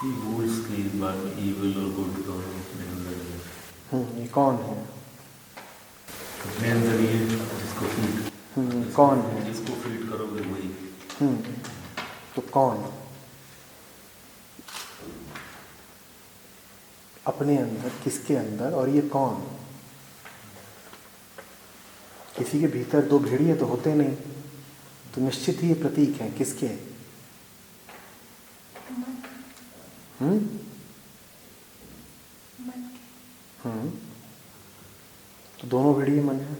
Rules की बात में इविल और गुड दोनों अपने अंदर है। ये कौन है? अपने अंदर ये जिसको फीड कौन है? जिसको फीड करोगे वही। तो कौन? अपने अंदर, किसके अंदर? और ये कौन? किसी के भीतर दो भेड़िए तो होते नहीं, तो निश्चित ही ये प्रतीक हैं किसके? तो दोनों भेड़िए मन है।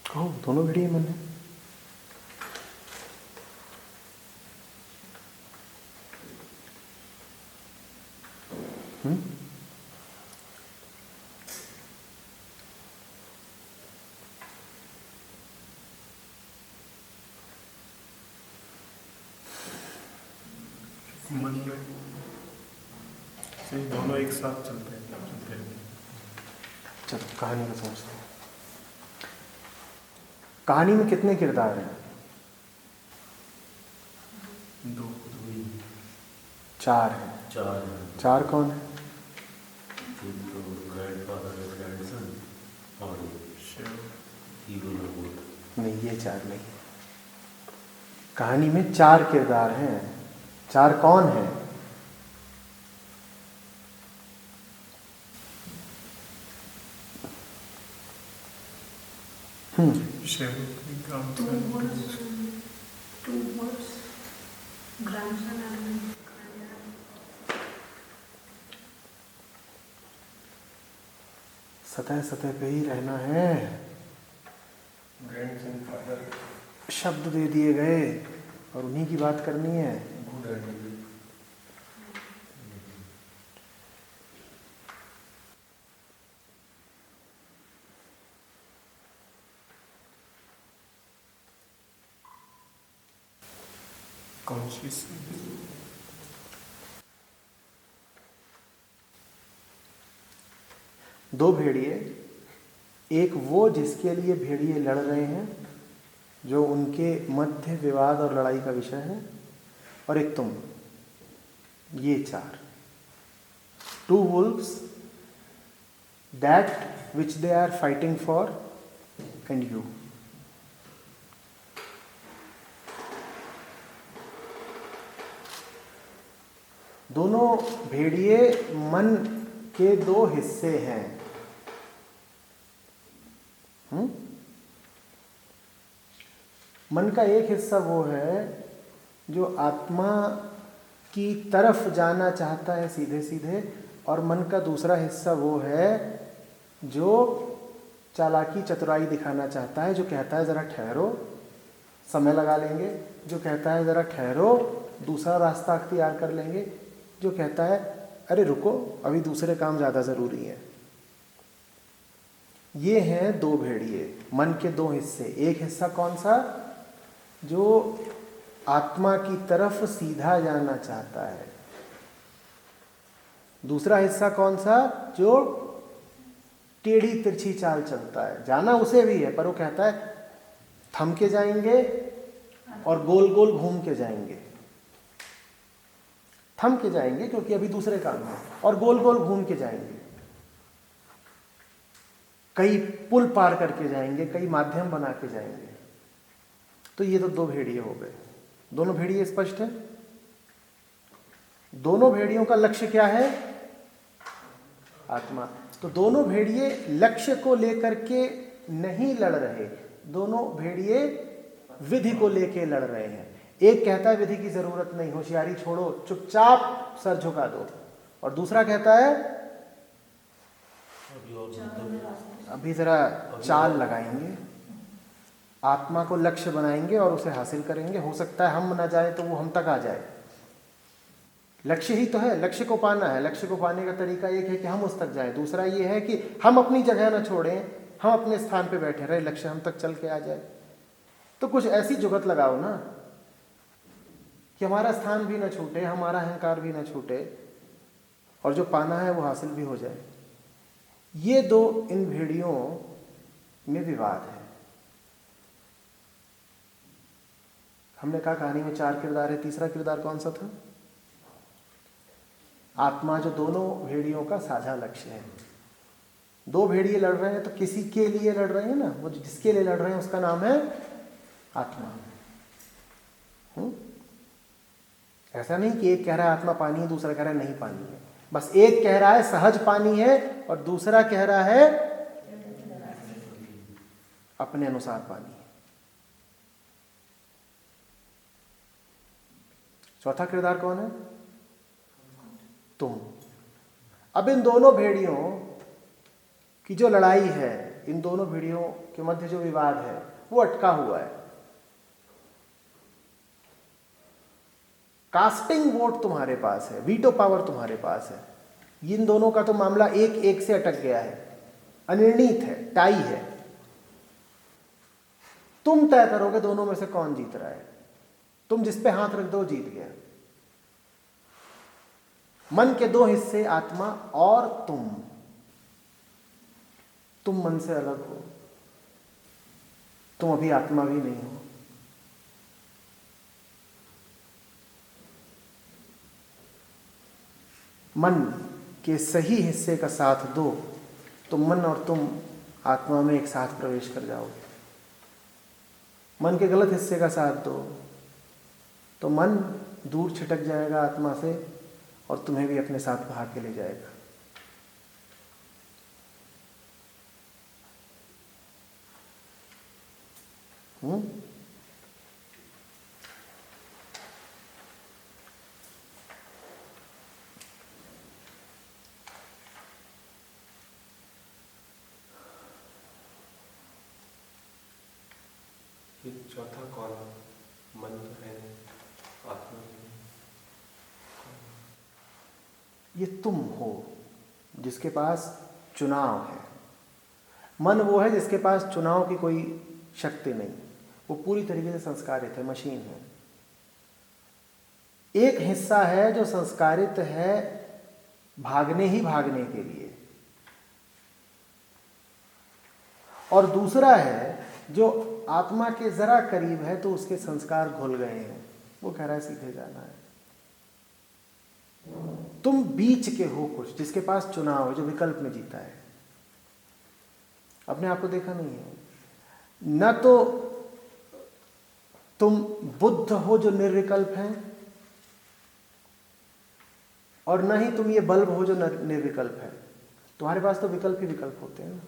कहो, दोनों भेड़िए मन है। मन में दोनों एक साथ चलते हैं। चलो कहानी को समझते हैं। कहानी में कितने किरदार हैं? दो। चार हैं। चार कौन है? ग्रैंडफादर और ग्रैंडसन और इविल और गुड। नहीं, ये चार नहीं। कहानी में चार किरदार हैं। चार कौन है? सतह सतह पे ही रहना है। ग्रैंडसन फादर शब्द दे दिए गए और उन्हीं की बात करनी है। कॉन्शियस। दो भेड़िए, एक वो जिसके लिए भेड़िए लड़ रहे हैं, जो उनके मध्य विवाद और लड़ाई का विषय है, और एक तुम। ये चार। Two wolves that which they are fighting for and you. दोनों भेड़िए मन के दो हिस्से हैं। मन का एक हिस्सा वो है जो आत्मा की तरफ जाना चाहता है सीधे सीधे, और मन का दूसरा हिस्सा वो है जो चालाकी चतुराई दिखाना चाहता है, जो कहता है ज़रा ठहरो, समय लगा लेंगे, जो कहता है ज़रा ठहरो, दूसरा रास्ता अख्तियार कर लेंगे, जो कहता है अरे रुको, अभी दूसरे काम ज़्यादा ज़रूरी है। ये हैं दो भेड़िए, मन के दो हिस्से। एक हिस्सा कौन सा? जो आत्मा की तरफ सीधा जाना चाहता है। दूसरा हिस्सा कौन सा? जो टेढ़ी तिरछी चाल चलता है। जाना उसे भी है, पर वो कहता है थम के जाएंगे और गोल गोल घूम के जाएंगे। थम के जाएंगे क्योंकि अभी दूसरे काम है, और गोल गोल घूम के जाएंगे। कई पुल पार करके जाएंगे, कई माध्यम बना के जाएंगे। तो ये तो दो भेड़िए हो गए। दोनों भेड़िए स्पष्ट है। दोनों भेड़ियों का लक्ष्य क्या है? आत्मा। तो दोनों भेड़िए लक्ष्य को लेकर के नहीं लड़ रहे, दोनों भेड़िए विधि को लेकर लड़ रहे हैं। एक कहता है विधि की जरूरत नहीं, होशियारी छोड़ो, चुपचाप सर झुका दो, और दूसरा कहता है अभी जरा चाल लगाएंगे, आत्मा को लक्ष्य बनाएंगे और उसे हासिल करेंगे। हो सकता है हम ना जाए तो वो हम तक आ जाए। लक्ष्य ही तो है, लक्ष्य को पाना है। लक्ष्य को पाने का तरीका एक है कि हम उस तक जाएं, दूसरा ये है कि हम अपनी जगह ना छोड़ें, हम अपने स्थान पे बैठे रहे, लक्ष्य हम तक चल के आ जाए। तो कुछ ऐसी जुगत लगाओ ना कि हमारा स्थान भी न छूटे, हमारा अहंकार भी न छूटे, और जो पाना है वो हासिल भी हो जाए। ये दो इन भेड़ियों में विवाद है। हमने कहा कहानी में 4 किरदार है, तीसरा किरदार कौन सा था? आत्मा, जो दोनों भेड़ियों का साझा लक्ष्य है। 2 भेड़िए लड़ रहे हैं तो किसी के लिए लड़ रहे हैं ना, वो जिसके लिए लड़ रहे हैं उसका नाम है आत्मा। ऐसा नहीं कि एक कह रहा है आत्मा पानी है, दूसरा कह रहा है नहीं पानी है। बस एक कह रहा है सहज पानी है और दूसरा कह रहा है अपने अनुसार पानी है। चौथा किरदार कौन है? तुम। अब इन दोनों भेड़ियों की जो लड़ाई है, इन दोनों भेड़ियों के मध्य जो विवाद है वो अटका हुआ है। कास्टिंग वोट तुम्हारे पास है, वीटो पावर तुम्हारे पास है। इन दोनों का तो मामला 1-1 से अटक गया है, अनिर्णीत है, टाई है। तुम तय करोगे दोनों में से कौन जीत रहा है। तुम जिस पे हाथ रख दो जीत गया। मन के 2 हिस्से, आत्मा और तुम मन से अलग हो, तुम अभी आत्मा भी नहीं हो। मन के सही हिस्से का साथ दो तो मन और तुम आत्मा में एक साथ प्रवेश कर जाओगे। मन के गलत हिस्से का साथ दो तो मन दूर छिटक जाएगा आत्मा से और तुम्हें भी अपने साथ भाग के ले जाएगा। ये चौथा कौन? मन तो है, आत्मा नहीं। ये तुम हो जिसके पास चुनाव है। मन वो है जिसके पास चुनाव की कोई शक्ति नहीं, वो पूरी तरीके से संस्कारित है, मशीन है। एक हिस्सा है जो संस्कारित है भागने ही भागने के लिए, और दूसरा है जो आत्मा के जरा करीब है तो उसके संस्कार घुल गए हैं, वो कह रहा है सीधे जाना है। तुम बीच के हो कुछ जिसके पास चुनाव है, जो विकल्प में जीता है। अपने आप को देखा नहीं है। न तो तुम बुद्ध हो जो निर्विकल्प है, और न ही तुम ये बल्ब हो जो निर्विकल्प है। तुम्हारे पास तो विकल्प ही विकल्प होते हैं ना।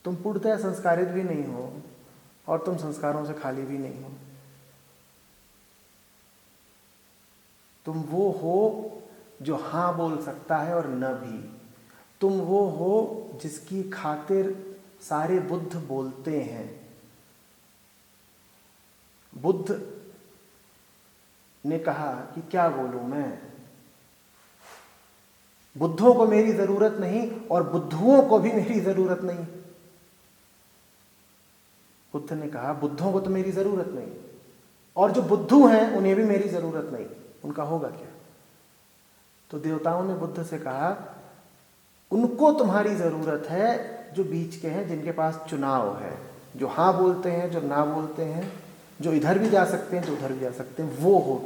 तुम पूर्णतः संस्कारित भी नहीं हो और तुम संस्कारों से खाली भी नहीं हो। तुम वो हो जो हाँ बोल सकता है और न भी। तुम वो हो जिसकी खातिर सारे बुद्ध बोलते हैं। बुद्ध ने कहा कि क्या बोलूं मैं, बुद्धों को मेरी जरूरत नहीं और बुद्धुओं को भी मेरी जरूरत नहीं। बुद्ध ने कहा बुद्धों को तो मेरी जरूरत नहीं और जो बुद्धू हैं उन्हें भी मेरी जरूरत नहीं, उनका होगा क्या। तो देवताओं ने बुद्ध से कहा उनको तुम्हारी जरूरत है जो बीच के हैं, जिनके पास चुनाव है, जो हाँ बोलते हैं, जो ना बोलते हैं, जो इधर भी जा सकते हैं, जो उधर भी जा सकते हैं। वो हो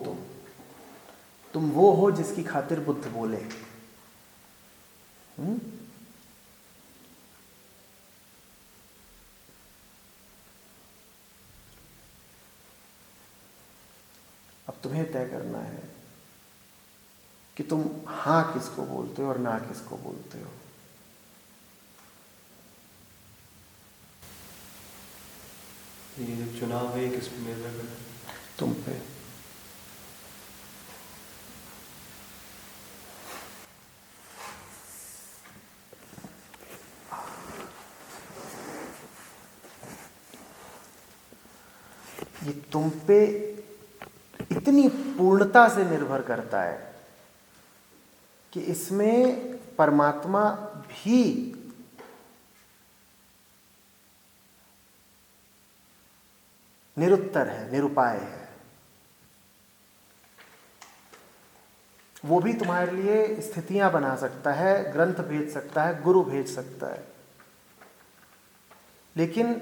तुम वो हो जिसकी खातिर बुद्ध बोले। अब तुम्हें तय करना है कि तुम हाँ किसको बोलते हो और ना किसको बोलते हो। ये जो चुनाव है किस पे निर्भर करता है? तुम पे। ये तुम पे इतनी पूर्णता से निर्भर करता है कि इसमें परमात्मा भी निरुत्तर है, निरुपाय है। वो भी तुम्हारे लिए स्थितियां बना सकता है, ग्रंथ भेज सकता है, गुरु भेज सकता है, लेकिन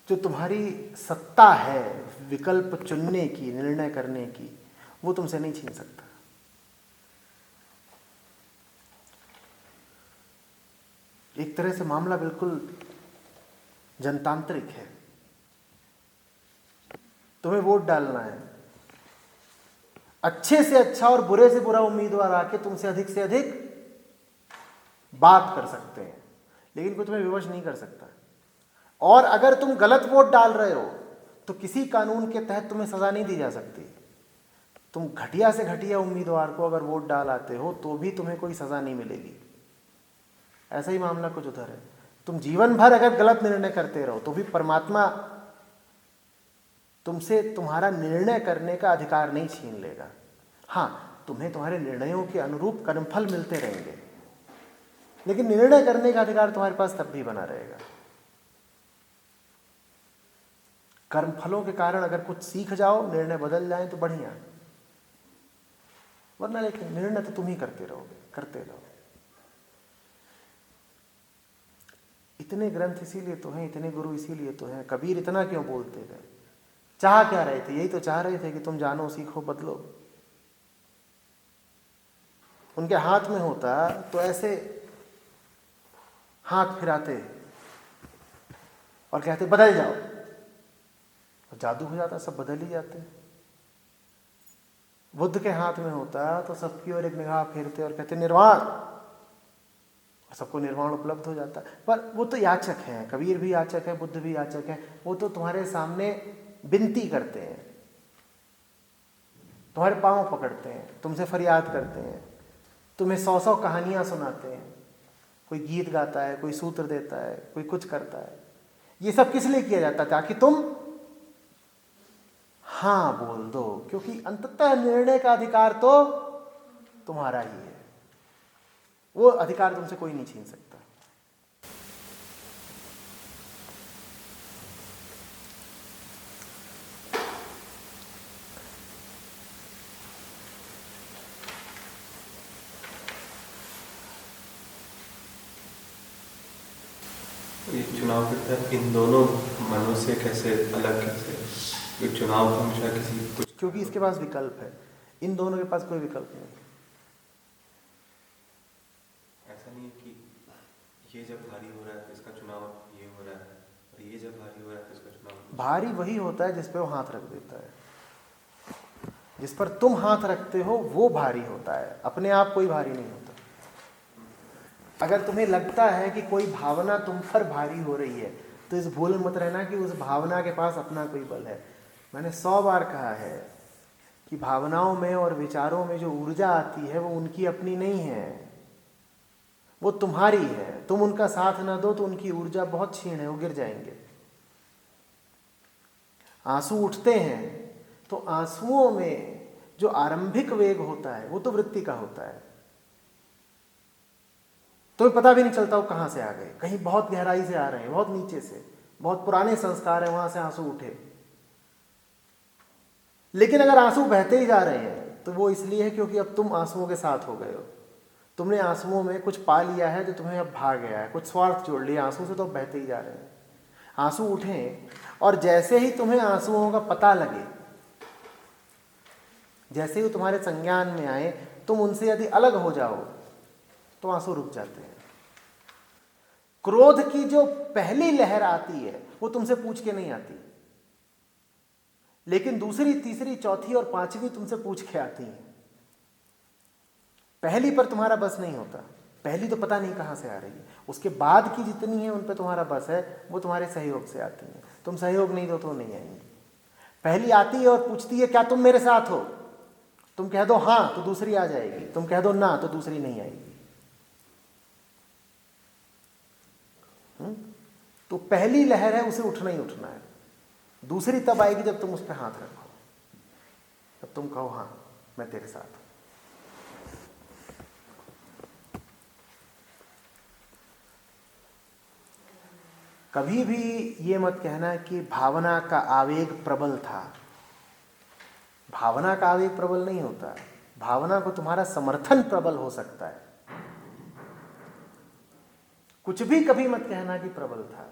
जो तुम्हारी सत्ता है विकल्प चुनने की, निर्णय करने की, वो तुमसे नहीं छीन सकता। एक तरह से मामला बिल्कुल जनतांत्रिक है। तुम्हें वोट डालना है, अच्छे से अच्छा और बुरे से बुरा उम्मीदवार आके तुमसे अधिक से अधिक बात कर सकते हैं, लेकिन कोई तुम्हें विवश नहीं कर सकता। और अगर तुम गलत वोट डाल रहे हो तो किसी कानून के तहत तुम्हें सजा नहीं दी जा सकती। तुम घटिया से घटिया उम्मीदवार को अगर वोट डाल आते हो तो भी तुम्हें कोई सजा नहीं मिलेगी। ऐसा ही मामला कुछ उधर है। तुम जीवन भर अगर गलत निर्णय करते रहो तो भी परमात्मा तुमसे तुम्हारा निर्णय करने का अधिकार नहीं छीन लेगा। हाँ, तुम्हें तुम्हारे निर्णयों के अनुरूप कर्मफल मिलते रहेंगे, लेकिन निर्णय करने का अधिकार तुम्हारे पास तब भी बना रहेगा। कर्मफलों के कारण अगर कुछ सीख जाओ, निर्णय बदल जाए तो बढ़िया, वरना लेकिन निर्णय तो तुम ही करते रहोगे, करते रहो। इतने ग्रंथ इसीलिए तो हैं, इतने गुरु इसीलिए तो हैं। कबीर इतना क्यों बोलते गए? चाह क्या रहे थे? यही तो चाह रहे थे कि तुम जानो, सीखो, बदलो। उनके हाथ में होता तो ऐसे हाथ फिराते और कहते बदल जाओ, और जादू हो जाता, सब बदल ही जाते। बुद्ध के हाथ में होता तो सबकी ओर एक निगाह फेरते और कहते निर्वाण, सबको निर्वाण उपलब्ध हो जाता। पर वो तो याचक हैं, कबीर भी याचक है, बुद्ध भी याचक है। वो तो तुम्हारे सामने विनती करते हैं, तुम्हारे पांव पकड़ते हैं, तुमसे फरियाद करते हैं, तुम्हें 100 कहानियां सुनाते हैं। कोई गीत गाता है, कोई सूत्र देता है, कोई कुछ करता है। ये सब किस लिए किया जाता है? ताकि तुम हाँ बोल दो, क्योंकि अंततः निर्णय का अधिकार तो तुम्हारा ही है। वो अधिकार तुमसे कोई नहीं छीन सकता। ये चुनाव करता है, इन दोनों मनों से कैसे अलग, कैसे ये चुनाव हमेशा किसी कुछ, क्योंकि इसके पास विकल्प है। इन दोनों के पास कोई विकल्प नहीं। ऐसा नहीं है कि ये जब भारी हो रहा है तो इसका चुनाव ये हो रहा है, और ये जब भारी हो रहा है तो इसका चुनाव। भारी वही होता है जिस पर वो हाथ रख देता है। जिस पर तुम हाथ रखते हो वो भारी होता है, अपने आप कोई भारी नहीं होता। अगर तुम्हें लगता है कि कोई भावना तुम पर भारी हो रही है तो इस भूल मत रहना कि उस भावना के पास अपना कोई बल है। मैंने 100 बार कहा है कि भावनाओं में और विचारों में जो ऊर्जा आती है वो उनकी अपनी नहीं है, वो तुम्हारी है। तुम उनका साथ ना दो तो उनकी ऊर्जा बहुत क्षीण है, वो गिर जाएंगे। आंसू उठते हैं तो आंसुओं में जो आरंभिक वेग होता है वो तो वृत्ति का होता है, तो पता भी नहीं चलता वो कहाँ से आ गए। कहीं बहुत गहराई से आ रहे हैं, बहुत नीचे से, बहुत पुराने संस्कार है, वहां से आंसू उठे। लेकिन अगर आंसू बहते ही जा रहे हैं तो वो इसलिए है क्योंकि अब तुम आंसुओं के साथ हो गए हो। तुमने आंसुओं में कुछ पा लिया है जो तुम्हें अब भाग गया है, कुछ स्वार्थ जोड़ लिया आंसू से, तो बहते ही जा रहे हैं। आंसू उठें और जैसे ही तुम्हें आंसुओं का पता लगे, जैसे ही तुम्हारे संज्ञान में आए, तुम उनसे यदि अलग हो जाओ तो आंसू रुक जाते हैं। क्रोध की जो पहली लहर आती है वो तुमसे पूछ के नहीं आती, लेकिन दूसरी, तीसरी, चौथी और पांचवी तुमसे पूछ के आती है। पहली पर तुम्हारा बस नहीं होता, पहली तो पता नहीं कहां से आ रही है। उसके बाद की जितनी है उन पर तुम्हारा बस है, वो तुम्हारे सहयोग से आती है। तुम सहयोग नहीं दो तो नहीं आएंगी। पहली आती है और पूछती है क्या तुम मेरे साथ हो? तुम कह दो हाँ तो दूसरी आ जाएगी, तुम कह दो ना तो दूसरी नहीं आएगी। तो पहली लहर है, उसे उठना ही उठना है। दूसरी तब आएगी जब तुम उस पर हाथ रखो, तब तुम कहो हाँ मैं तेरे साथ हूं। कभी भी ये मत कहना कि भावना का आवेग प्रबल था, भावना का आवेग प्रबल नहीं होता, भावना को तुम्हारा समर्थन प्रबल हो सकता है। कुछ भी कभी मत कहना कि प्रबल था,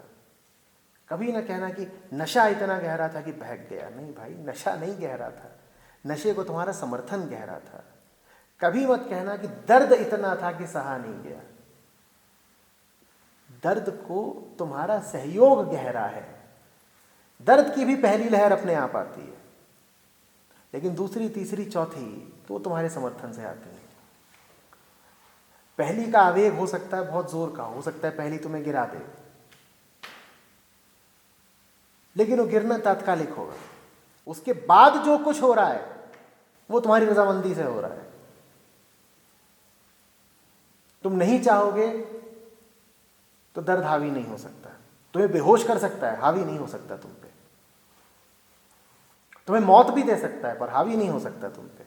कभी ना कहना कि नशा इतना गहरा था कि बहक गया। नहीं भाई, नशा नहीं गहरा था, नशे को तुम्हारा समर्थन गहरा था। कभी मत कहना कि दर्द इतना था कि सहा नहीं गया, दर्द को तुम्हारा सहयोग गहरा है। दर्द की भी पहली लहर अपने आप आती है, लेकिन दूसरी, तीसरी, चौथी तो तुम्हारे समर्थन से आती है। पहली का आवेग हो सकता है बहुत जोर का, हो सकता है पहली तुम्हें गिरा दे, लेकिन वो गिरना तात्कालिक होगा। उसके बाद जो कुछ हो रहा है वो तुम्हारी रजामंदी से हो रहा है। तुम नहीं चाहोगे तो दर्द हावी नहीं हो सकता, तुम्हें बेहोश कर सकता है, हावी नहीं हो सकता तुम पे। तुम्हें मौत भी दे सकता है पर हावी नहीं हो सकता तुम पे।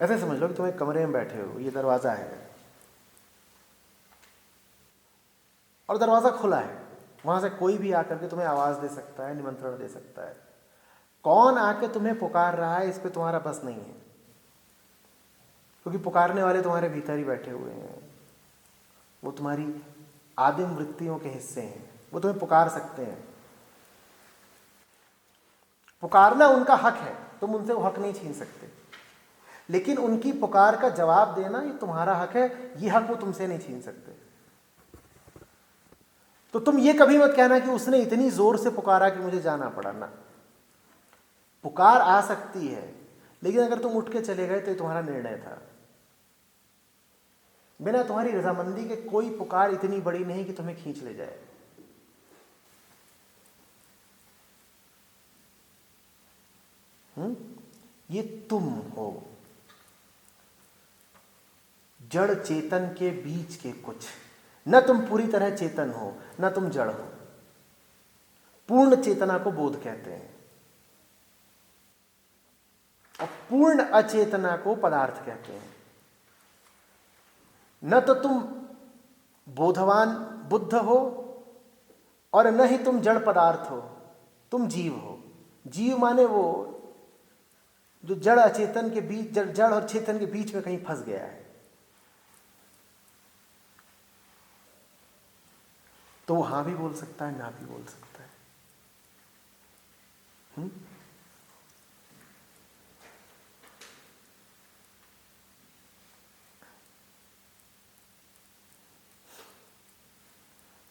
ऐसे समझ लो कि तुम एक कमरे में बैठे हो, ये दरवाजा है और दरवाजा खुला है, वहां से कोई भी आकर के तुम्हें आवाज दे सकता है, निमंत्रण दे सकता है। कौन आके तुम्हें पुकार रहा है इस पे तुम्हारा बस नहीं है, क्योंकि पुकारने वाले तुम्हारे भीतर ही बैठे हुए हैं। वो तुम्हारी आदिम वृत्तियों के हिस्से हैं, वो तुम्हें पुकार सकते हैं। पुकारना उनका हक है, तुम उनसे वो हक नहीं छीन सकते, लेकिन उनकी पुकार का जवाब देना ये तुम्हारा हक है, ये हक वो तुमसे नहीं छीन सकते। तो तुम ये कभी मत कहना कि उसने इतनी जोर से पुकारा कि मुझे जाना पड़ा ना। पुकार आ सकती है, लेकिन अगर तुम उठ के चले गए तो ये तुम्हारा निर्णय था। बिना तुम्हारी रजामंदी के कोई पुकार इतनी बड़ी नहीं कि तुम्हें खींच ले जाए। ये तुम हो, जड़ चेतन के बीच के कुछ। न तुम पूरी तरह चेतन हो, न तुम जड़ हो। पूर्ण चेतना को बोध कहते हैं और पूर्ण अचेतना को पदार्थ कहते हैं। न तो तुम बोधवान बुद्ध हो और न ही तुम जड़ पदार्थ हो, तुम जीव हो। जीव माने वो जो जड़ अचेतन के बीच, जड़ और चेतन के बीच में कहीं फंस गया है। तो वो हाँ भी बोल सकता है, ना भी बोल सकता है।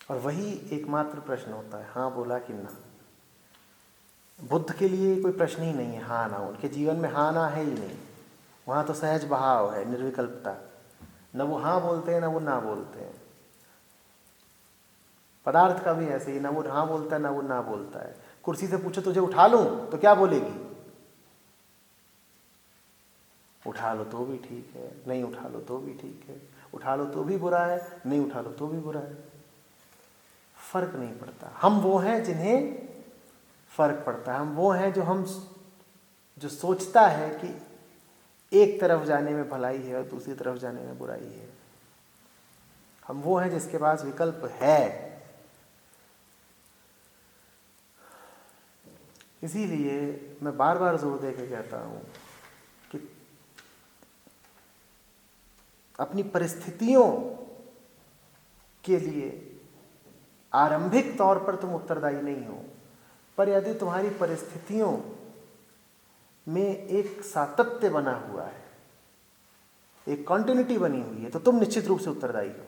और वही एकमात्र प्रश्न होता है, हाँ बोला कि ना। बुद्ध के लिए कोई प्रश्न ही नहीं है हाँ ना, उनके जीवन में हाँ ना है ही नहीं। वहाँ तो सहज बहाव है, निर्विकल्पता। न वो हाँ बोलते हैं, न वो ना बोलते हैं। पदार्थ का भी ऐसे ही, ना वो हाँ बोलता है, ना वो ना बोलता है। कुर्सी से पूछो तुझे उठा लूं तो क्या बोलेगी? उठा लो तो भी ठीक है, नहीं उठा लो तो भी ठीक है। उठा लो तो भी बुरा है, नहीं उठा लो तो भी बुरा है। फर्क नहीं पड़ता। हम वो हैं जिन्हें फर्क पड़ता है। हम वो हैं जो सोचता है कि एक तरफ जाने में भलाई है और दूसरी तरफ जाने में बुराई है। हम वो हैं जिसके पास विकल्प है। इसीलिए मैं बार बार जोर दे के कहता हूं कि अपनी परिस्थितियों के लिए आरंभिक तौर पर तुम उत्तरदायी नहीं हो, पर यदि तुम्हारी परिस्थितियों में एक सातत्य बना हुआ है, एक कॉन्टिन्यूटी बनी हुई है, तो तुम निश्चित रूप से उत्तरदायी हो।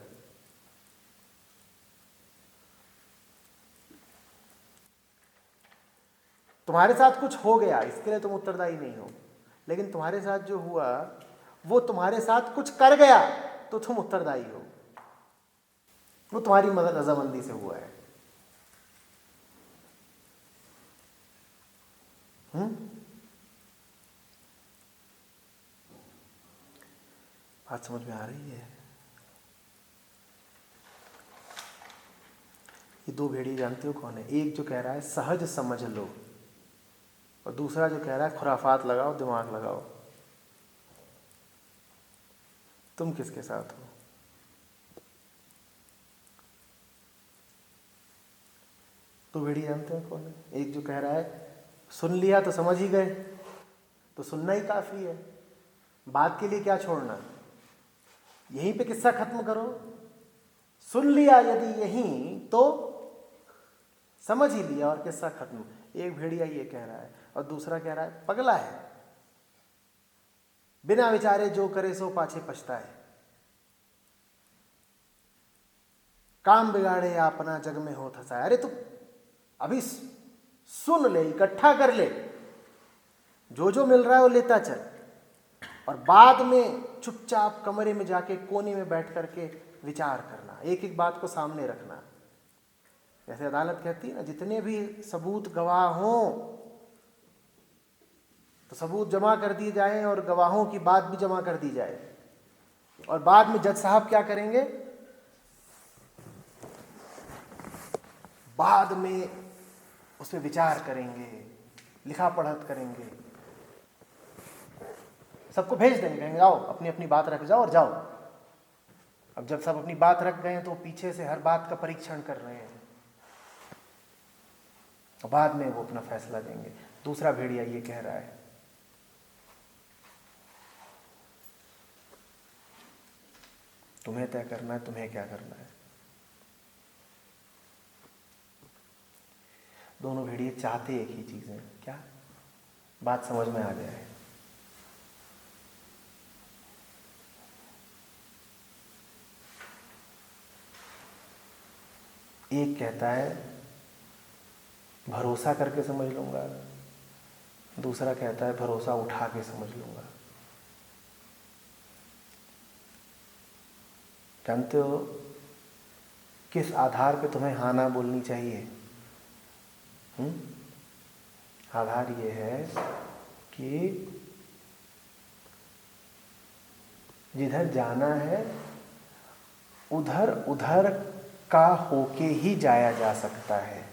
तुम्हारे साथ कुछ हो गया, इसके लिए तुम उत्तरदायी नहीं हो, लेकिन तुम्हारे साथ जो हुआ वो तुम्हारे साथ कुछ कर गया तो तुम उत्तरदायी हो। वो तुम्हारी रजामंदी से हुआ है। बात समझ में आ रही है? ये दो भेड़िए जानते हो कौन है? एक जो कह रहा है सहज समझ लो, और दूसरा जो कह रहा है खुराफात लगाओ, दिमाग लगाओ। तुम किसके साथ हो? तो भेड़ी जानते हैं कौन है? एक जो कह रहा है सुन लिया तो समझ ही गए, तो सुनना ही काफी है, बात के लिए क्या छोड़ना, यहीं पे किस्सा खत्म करो। सुन लिया यदि यहीं तो समझ ही लिया और किस्सा खत्म। एक भेड़िया ये कह रहा है और दूसरा कह रहा है पगला है, बिना विचारे जो करे सो पाछे पछताए, काम बिगाड़े या अपना जग में हो थसाए। अरे तू अभी सुन ले, इकट्ठा कर ले, जो जो मिल रहा है वो लेता चल, और बाद में चुपचाप कमरे में जाके कोने में बैठ करके विचार करना, एक एक बात को सामने रखना। जैसे अदालत कहती है ना, जितने भी सबूत गवाह हों तो सबूत जमा कर दिए जाएं और गवाहों की बात भी जमा कर दी जाए, और बाद में जज साहब क्या करेंगे, बाद में उसमें विचार करेंगे, लिखा पढ़त करेंगे, सबको भेज देंगे, कहेंगे जाओ अपनी अपनी बात रख जाओ और जाओ। अब जब सब अपनी बात रख गए हैं तो पीछे से हर बात का परीक्षण कर रहे हैं, और बाद में वो अपना फैसला देंगे। दूसरा भेड़िया ये कह रहा है तुम्हें तय करना है, तुम्हें क्या करना है। दोनों भेड़िए चाहते एक ही चीज है, क्या? बात समझ में आ गया है। एक कहता है भरोसा करके समझ लूंगा, दूसरा कहता है भरोसा उठा के समझ लूंगा। जानते हो किस आधार पे तुम्हें हाँ ना बोलनी चाहिए? आधार ये है कि जिधर जाना है उधर उधर का होके ही जाया जा सकता है।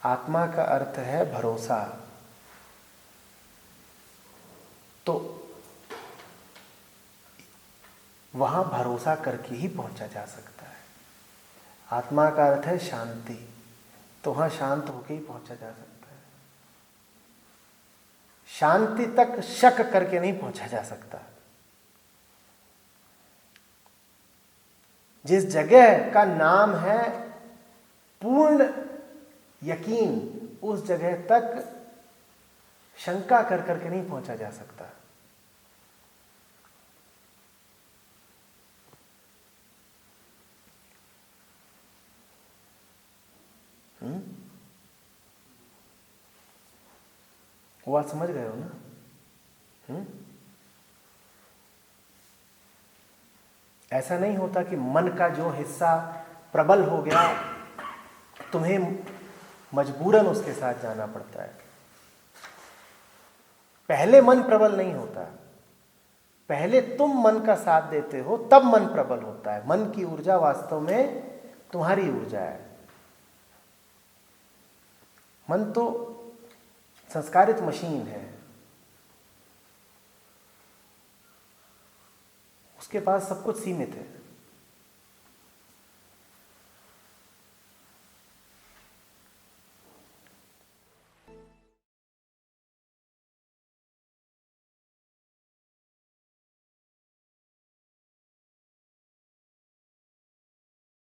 आत्मा का अर्थ है भरोसा, तो वहां भरोसा करके ही पहुंचा जा सकता है। आत्मा का अर्थ है शांति, तो वहां शांत होके ही पहुंचा जा सकता है। शांति तक शक करके नहीं पहुंचा जा सकता। जिस जगह का नाम है पूर्ण यकीन, उस जगह तक शंका कर करके नहीं पहुंचा जा सकता। वो बात समझ गए हो ना? ऐसा नहीं होता कि मन का जो हिस्सा प्रबल हो गया तुम्हें मजबूरन उसके साथ जाना पड़ता है। पहले मन प्रबल नहीं होता, पहले तुम मन का साथ देते हो तब मन प्रबल होता है। मन की ऊर्जा वास्तव में तुम्हारी ऊर्जा है। मन तो संस्कारित मशीन है, उसके पास सब कुछ सीमित है।